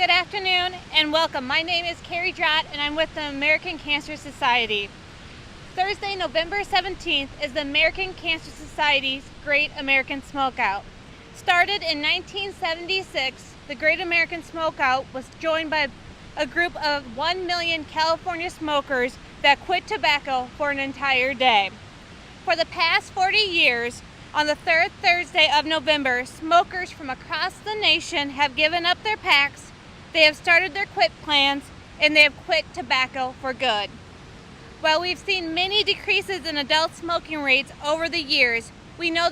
Good afternoon and welcome. My name is Carrie Drott and I'm with the American Cancer Society. Thursday, November 17th is the American Cancer Society's Great American Smokeout. Started in 1976, the Great American Smokeout was joined by a group of 1 million California smokers that quit tobacco for an entire day. For the past 40 years, on the third Thursday of November, smokers from across the nation have given up their packs, they have started their quit plans, and they have quit tobacco for good. While we've seen many decreases in adult smoking rates over the years, we know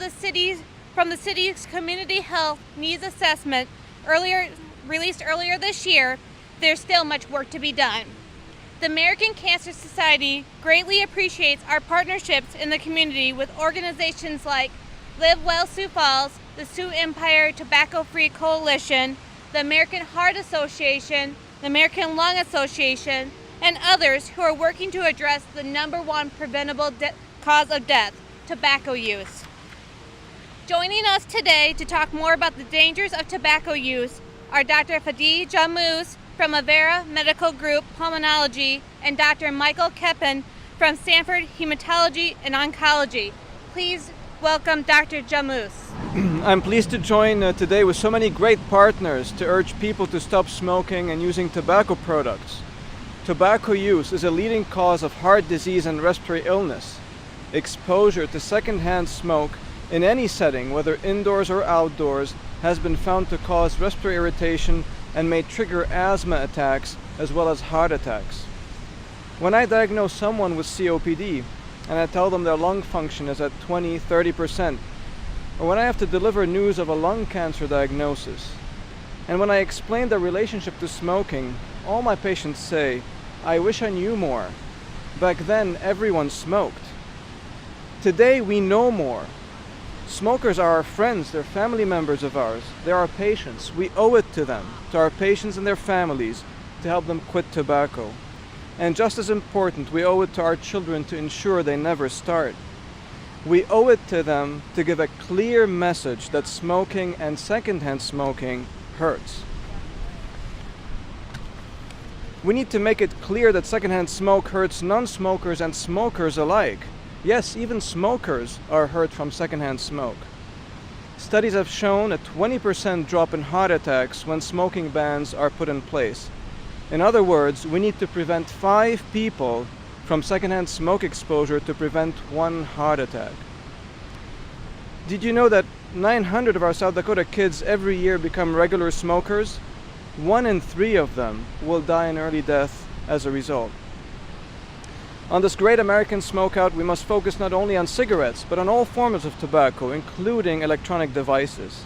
from the city's Community Health Needs Assessment released earlier this year, there's still much work to be done. The American Cancer Society greatly appreciates our partnerships in the community with organizations like Live Well Sioux Falls, the Sioux Empire Tobacco-Free Coalition, the American Heart Association, the American Lung Association, and others who are working to address the number one preventable cause of death, tobacco use. Joining us today to talk more about the dangers of tobacco use are Dr. Fadi Jamous from Avera Medical Group Pulmonology and Dr. Michael Keppen from Sanford Hematology and Oncology. Please welcome Dr. Jamous. I'm pleased to join today with so many great partners to urge people to stop smoking and using tobacco products. Tobacco use is a leading cause of heart disease and respiratory illness. Exposure to secondhand smoke in any setting, whether indoors or outdoors, has been found to cause respiratory irritation and may trigger asthma attacks as well as heart attacks. When I diagnose someone with COPD and I tell them their lung function is at 20-30%, or when I have to deliver news of a lung cancer diagnosis, and when I explain the relationship to smoking, all my patients say, "I wish I knew more. Back then, everyone smoked." Today, we know more. Smokers are our friends, they're family members of ours, they're our patients. We owe it to them, to our patients and their families, to help them quit tobacco. And just as important, we owe it to our children to ensure they never start. We owe it to them to give a clear message that smoking and secondhand smoking hurts. We need to make it clear that secondhand smoke hurts non-smokers and smokers alike. Yes, even smokers are hurt from secondhand smoke. Studies have shown a 20% drop in heart attacks when smoking bans are put in place. In other words, we need to prevent 5 people from secondhand smoke exposure to prevent 1 heart attack. Did you know that 900 of our South Dakota kids every year become regular smokers? 1 in 3 of them will die an early death as a result. On this Great American Smokeout, we must focus not only on cigarettes, but on all forms of tobacco, including electronic devices.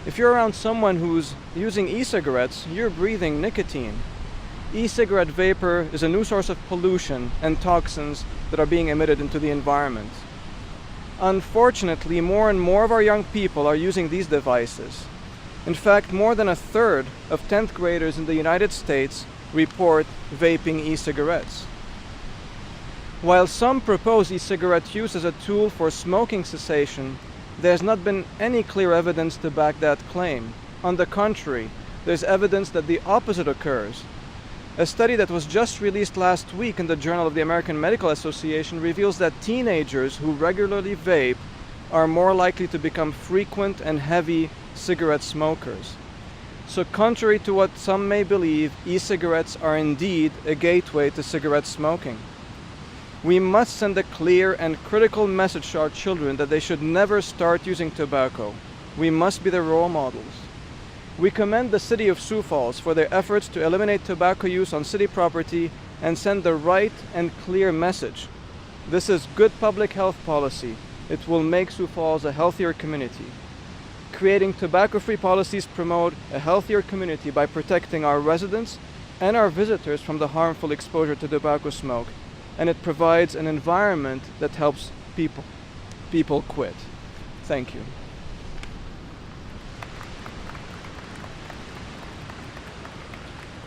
If you're around someone who's using e-cigarettes, you're breathing nicotine. E-cigarette vapor is a new source of pollution and toxins that are being emitted into the environment. Unfortunately, more and more of our young people are using these devices. In fact, more than a third of 10th graders in the United States report vaping e-cigarettes. While some propose e-cigarette use as a tool for smoking cessation, there's not been any clear evidence to back that claim. On the contrary, there's evidence that the opposite occurs. A study that was just released last week in the Journal of the American Medical Association reveals that teenagers who regularly vape are more likely to become frequent and heavy cigarette smokers. So contrary to what some may believe, e-cigarettes are indeed a gateway to cigarette smoking. We must send a clear and critical message to our children that they should never start using tobacco. We must be their role models. We commend the City of Sioux Falls for their efforts to eliminate tobacco use on city property and send the right and clear message. This is good public health policy. It will make Sioux Falls a healthier community. Creating tobacco-free policies promote a healthier community by protecting our residents and our visitors from the harmful exposure to tobacco smoke, and it provides an environment that helps people quit. Thank you.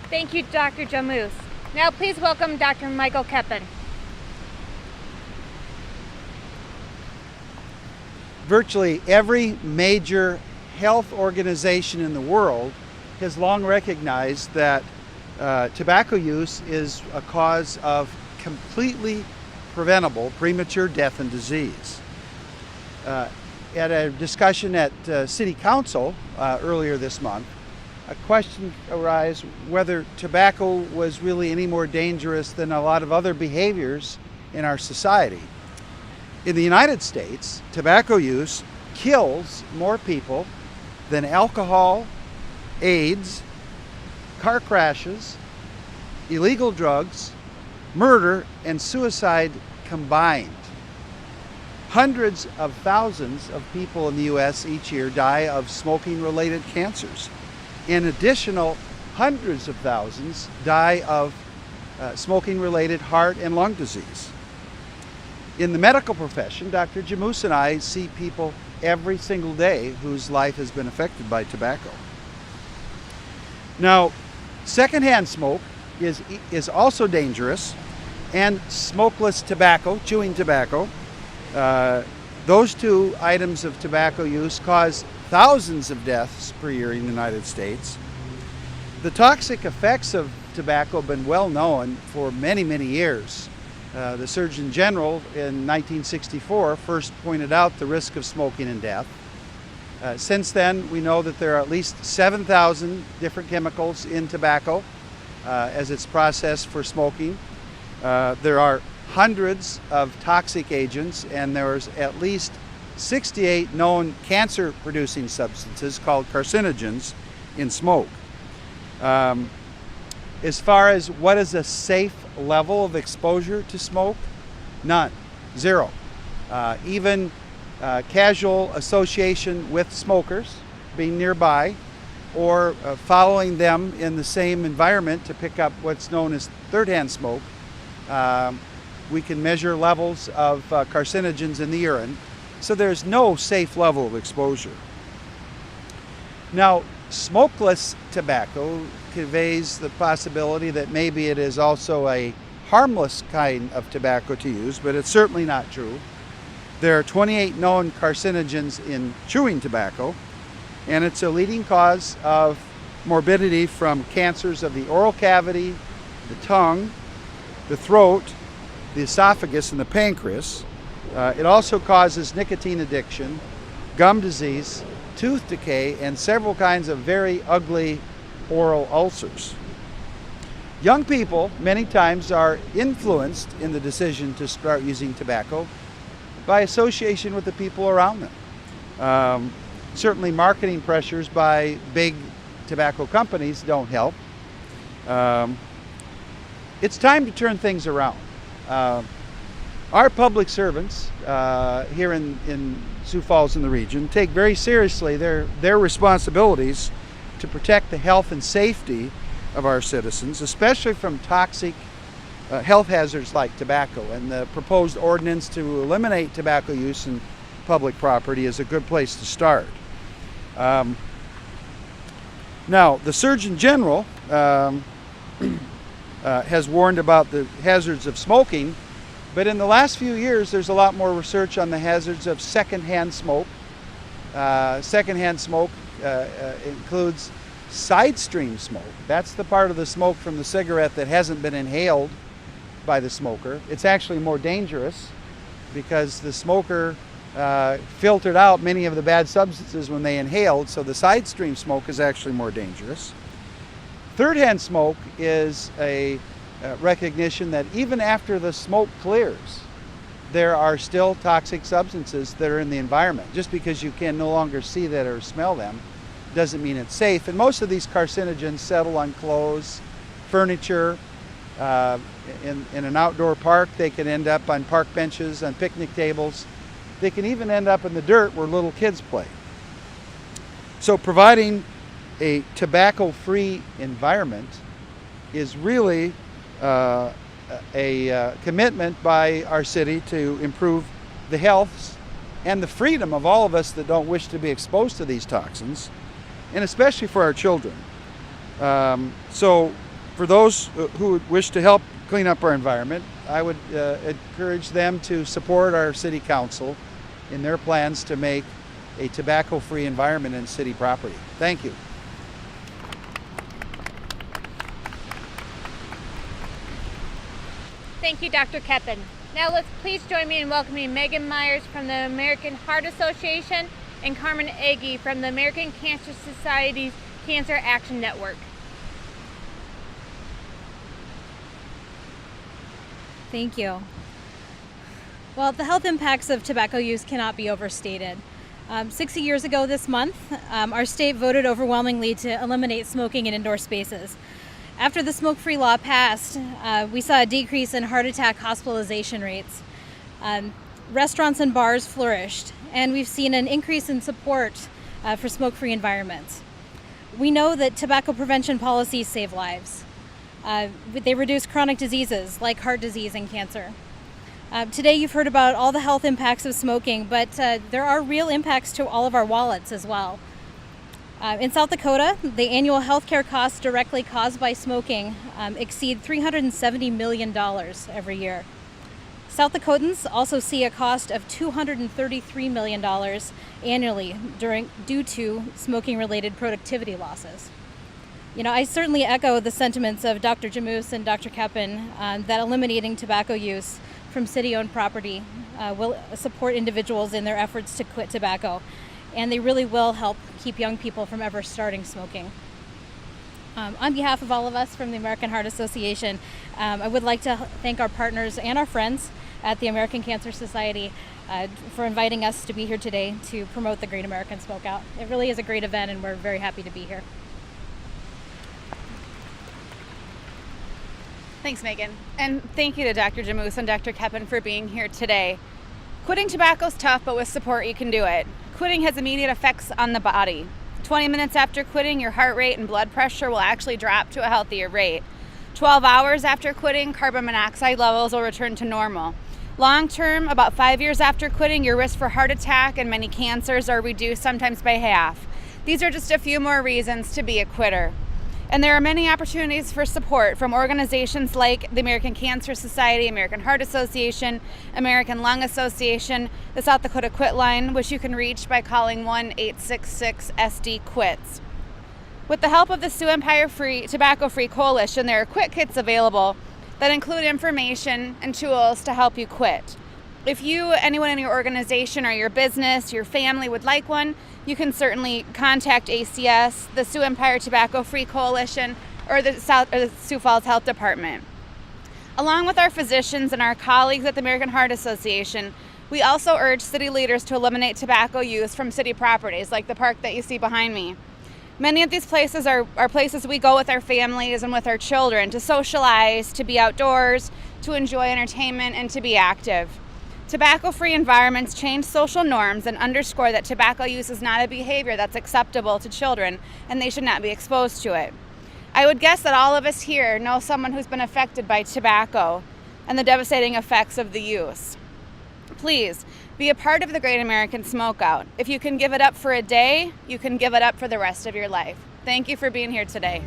Thank you, Dr. Jamous. Now please welcome Dr. Michael Keppen. Virtually every major health organization in the world has long recognized that tobacco use is a cause of completely preventable premature death and disease. At a discussion at City Council earlier this month, a question arose whether tobacco was really any more dangerous than a lot of other behaviors in our society. In the United States, tobacco use kills more people than alcohol, AIDS, car crashes, illegal drugs, murder, and suicide combined. Hundreds of thousands of people in the U.S. each year die of smoking-related cancers. An additional hundreds of thousands die of smoking-related heart and lung disease. In the medical profession, Dr. Jamus and I see people every single day whose life has been affected by tobacco. Now, secondhand smoke is also dangerous, and smokeless tobacco, chewing tobacco, those two items of tobacco use cause thousands of deaths per year in the United States. The toxic effects of tobacco have been well known for many, many years. The Surgeon General in 1964 first pointed out the risk of smoking and death. Since then, we know that there are at least 7,000 different chemicals in tobacco as it's processed for smoking. There are hundreds of toxic agents, and there's at least 68 known cancer-producing substances called carcinogens in smoke. As far as what is a safe level of exposure to smoke, none, zero. Even casual association with smokers, being nearby, or following them in the same environment to pick up what's known as third-hand smoke, we can measure levels of carcinogens in the urine. So there's no safe level of exposure. Now, smokeless tobacco conveys the possibility that maybe it is also a harmless kind of tobacco to use, but it's certainly not true. There are 28 known carcinogens in chewing tobacco, and it's a leading cause of morbidity from cancers of the oral cavity, the tongue, the throat, the esophagus, and the pancreas. It also causes nicotine addiction, gum disease, tooth decay, and several kinds of very ugly oral ulcers. Young people many times are influenced in the decision to start using tobacco by association with the people around them. Certainly marketing pressures by big tobacco companies don't help. It's time to turn things around. Our public servants here in Sioux Falls and the region take very seriously their responsibilities to protect the health and safety of our citizens, especially from toxic health hazards like tobacco. And the proposed ordinance to eliminate tobacco use in public property is a good place to start. Now, the Surgeon General has warned about the hazards of smoking, but in the last few years there's a lot more research on the hazards of secondhand smoke. Secondhand smoke includes side stream smoke. That's the part of the smoke from the cigarette that hasn't been inhaled by the smoker. It's actually more dangerous because the smoker filtered out many of the bad substances when they inhaled, so the side stream smoke is actually more dangerous. Third-hand smoke is a recognition that even after the smoke clears, there are still toxic substances that are in the environment. Just because you can no longer see that or smell them doesn't mean it's safe. And most of these carcinogens settle on clothes, furniture. In an outdoor park, they can end up on park benches, on picnic tables. They can even end up in the dirt where little kids play. So providing a tobacco-free environment is really a commitment by our city to improve the health and the freedom of all of us that don't wish to be exposed to these toxins, and especially for our children. So for those who wish to help clean up our environment, I would encourage them to support our city council in their plans to make a tobacco-free environment in city property. Thank you. Thank you, Dr. Keppen. Now let's please join me in welcoming Megan Myers from the American Heart Association and Carmen Agee from the American Cancer Society's Cancer Action Network. Thank you. Well, the health impacts of tobacco use cannot be overstated. 60 years ago this month, our state voted overwhelmingly to eliminate smoking in indoor spaces. After the smoke-free law passed, we saw a decrease in heart attack hospitalization rates. Restaurants and bars flourished, and we've seen an increase in support for smoke-free environments. We know that tobacco prevention policies save lives. They reduce chronic diseases like heart disease and cancer. Today you've heard about all the health impacts of smoking, but there are real impacts to all of our wallets as well. In South Dakota, the annual healthcare costs directly caused by smoking exceed $370 million every year. South Dakotans also see a cost of $233 million annually due to smoking-related productivity losses. You know, I certainly echo the sentiments of Dr. Jamous and Dr. Keppen that eliminating tobacco use from city-owned property will support individuals in their efforts to quit tobacco, and they really will help keep young people from ever starting smoking. On behalf of all of us from the American Heart Association, I would like to thank our partners and our friends at the American Cancer Society for inviting us to be here today to promote the Great American Smokeout. It really is a great event, and we're very happy to be here. Thanks, Megan. And thank you to Dr. Jamous and Dr. Keppen for being here today. Quitting tobacco is tough, but with support you can do it. Quitting has immediate effects on the body. 20 minutes after quitting, your heart rate and blood pressure will actually drop to a healthier rate. 12 hours after quitting, carbon monoxide levels will return to normal. Long term, about 5 years after quitting, your risk for heart attack and many cancers are reduced, sometimes by half. These are just a few more reasons to be a quitter. And there are many opportunities for support from organizations like the American Cancer Society, American Heart Association, American Lung Association, the South Dakota Quit Line, which you can reach by calling 1-866-SD-QUITS. With the help of the Sioux Empire Tobacco-Free Coalition, there are quit kits available that include information and tools to help you quit. If you, anyone in your organization or your business, your family would like one, you can certainly contact ACS, the Sioux Empire Tobacco-Free Coalition, or the Sioux Falls Health Department. Along with our physicians and our colleagues at the American Heart Association, we also urge city leaders to eliminate tobacco use from city properties, like the park that you see behind me. Many of these places are places we go with our families and with our children to socialize, to be outdoors, to enjoy entertainment, and to be active. Tobacco-free environments change social norms and underscore that tobacco use is not a behavior that's acceptable to children, and they should not be exposed to it. I would guess that all of us here know someone who's been affected by tobacco and the devastating effects of the use. Please, be a part of the Great American Smokeout. If you can give it up for a day, you can give it up for the rest of your life. Thank you for being here today.